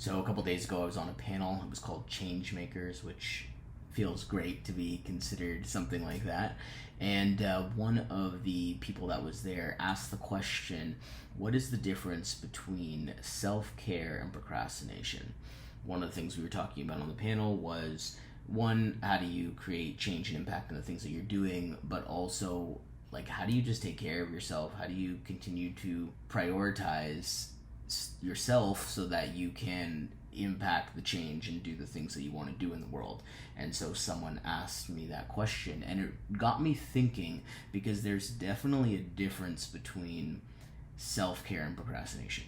So a couple days ago, I was on a panel. It was called Change Makers, which feels great to be considered something like that. And one of the people that was there asked the question, what is the difference between self-care and procrastination? One of the things we were talking about on the panel was, one, how do you create change and impact in the things that you're doing, but also, like, how do you just take care of yourself? How do you continue to prioritize yourself so that you can impact the change and do the things that you want to do in the world? And so someone asked me that question, and it got me thinking, because there's definitely a difference between self-care and procrastination.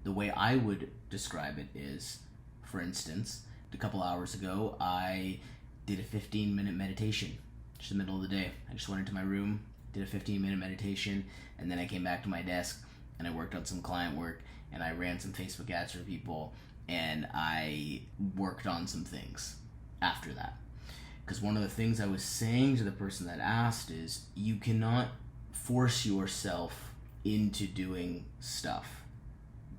The way I would describe it is, for instance, a couple hours ago, I did a 15-minute meditation, just in the middle of the day. I just went into my room, did a 15-minute meditation, and then I came back to my desk and I worked on some client work, and I ran some Facebook ads for people, and I worked on some things after that. Because one of the things I was saying to the person that asked is, you cannot force yourself into doing stuff.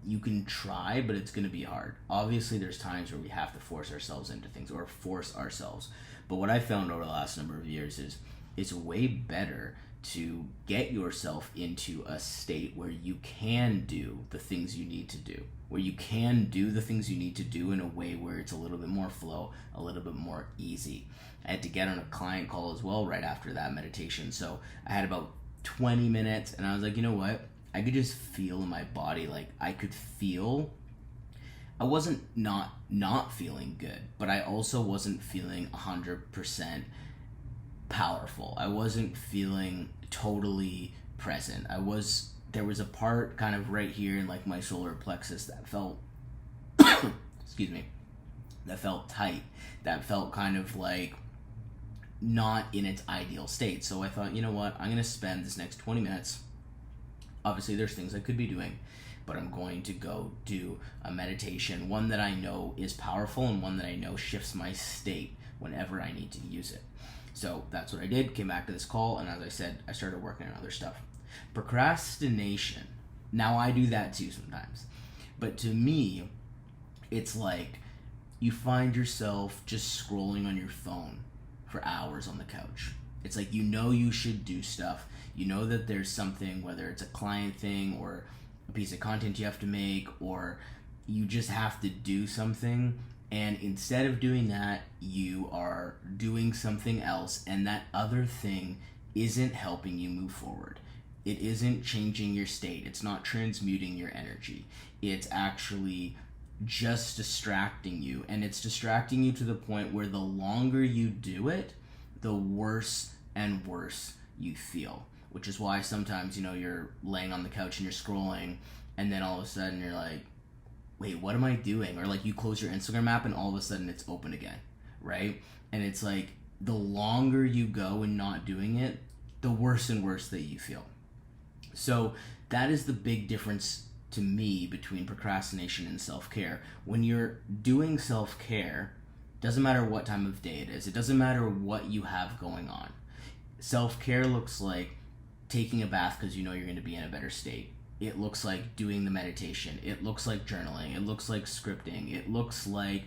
You can try, but it's going to be hard. Obviously, there's times where we have to force ourselves into things, or force ourselves. But what I found over the last number of years is it's way better to get yourself into a state where you can do the things you need to do, where you can do the things you need to do in a way where it's a little bit more flow, a little bit more easy. I had to get on a client call as well right after that meditation. So I had about 20 minutes, and I was like, you know what? I could just feel in my body, like I could feel, I wasn't not feeling good, but I also wasn't feeling 100% powerful. I wasn't feeling totally present. There was a part kind of right here in like my solar plexus that felt excuse me, that felt tight, that felt kind of like not in its ideal state. So I thought, you know what, I'm going to spend this next 20 minutes, obviously there's things I could be doing, but I'm going to go do a meditation, one that I know is powerful and one that I know shifts my state whenever I need to use it. So that's what I did, came back to this call, and as I said, I started working on other stuff. Procrastination, now I do that too sometimes, but to me, it's like you find yourself just scrolling on your phone for hours on the couch. It's like, you know, you should do stuff. You know that there's something, whether it's a client thing or a piece of content you have to make, or you just have to do something. And instead of doing that, you are doing something else, and that other thing isn't helping you move forward. It isn't changing your state. It's not transmuting your energy. It's actually just distracting you, and it's distracting you to the point where the longer you do it, the worse and worse you feel. Which is why sometimes, you know, you're laying on the couch and you're scrolling, and then all of a sudden you're like, wait, what am I doing? Or like you close your Instagram app and all of a sudden it's open again, right? And it's like, the longer you go in not doing it, the worse and worse that you feel. So that is the big difference to me between procrastination and self-care. When you're doing self-care, doesn't matter what time of day it is, it doesn't matter what you have going on. Self-care looks like taking a bath because you know you're going to be in a better state. It looks like doing the meditation. It looks like journaling. It looks like scripting. It looks like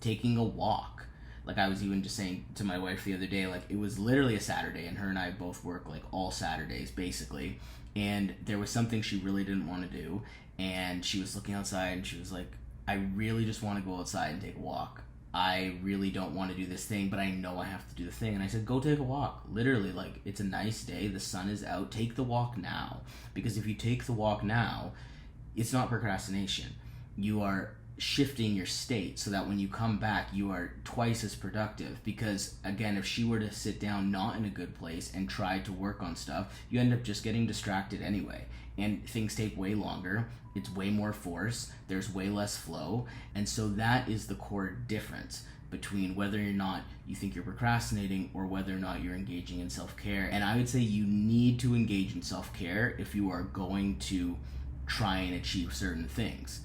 taking a walk. Like I was even just saying to my wife the other day, like it was literally a Saturday, and her and I both work like all Saturdays basically. And there was something she really didn't want to do. And she was looking outside and she was like, I really just want to go outside and take a walk. I really don't want to do this thing, but I know I have to do the thing. And I said, go take a walk. Literally, like, it's a nice day. The sun is out. Take the walk now. Because if you take the walk now, it's not procrastination. You are shifting your state so that when you come back, you are twice as productive. Because, again, if she were to sit down not in a good place and try to work on stuff, you end up just getting distracted anyway. And things take way longer. It's way more force. There's way less flow. And so that is the core difference between whether or not you think you're procrastinating or whether or not you're engaging in self-care. And I would say you need to engage in self-care if you are going to try and achieve certain things.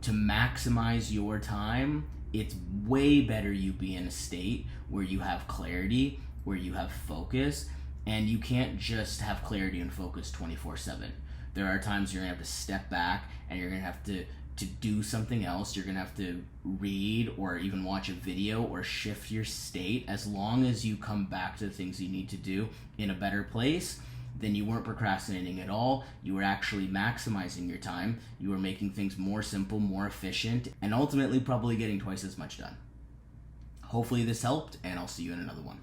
To maximize your time, it's way better you be in a state where you have clarity, where you have focus, and you can't just have clarity and focus 24/7. There are times you're gonna have to step back and you're gonna have to to do something else. You're going to have to read or even watch a video or shift your state. As long as you come back to the things you need to do in a better place, then you weren't procrastinating at all. You were actually maximizing your time. You were making things more simple, more efficient, and ultimately probably getting twice as much done. Hopefully this helped, and I'll see you in another one.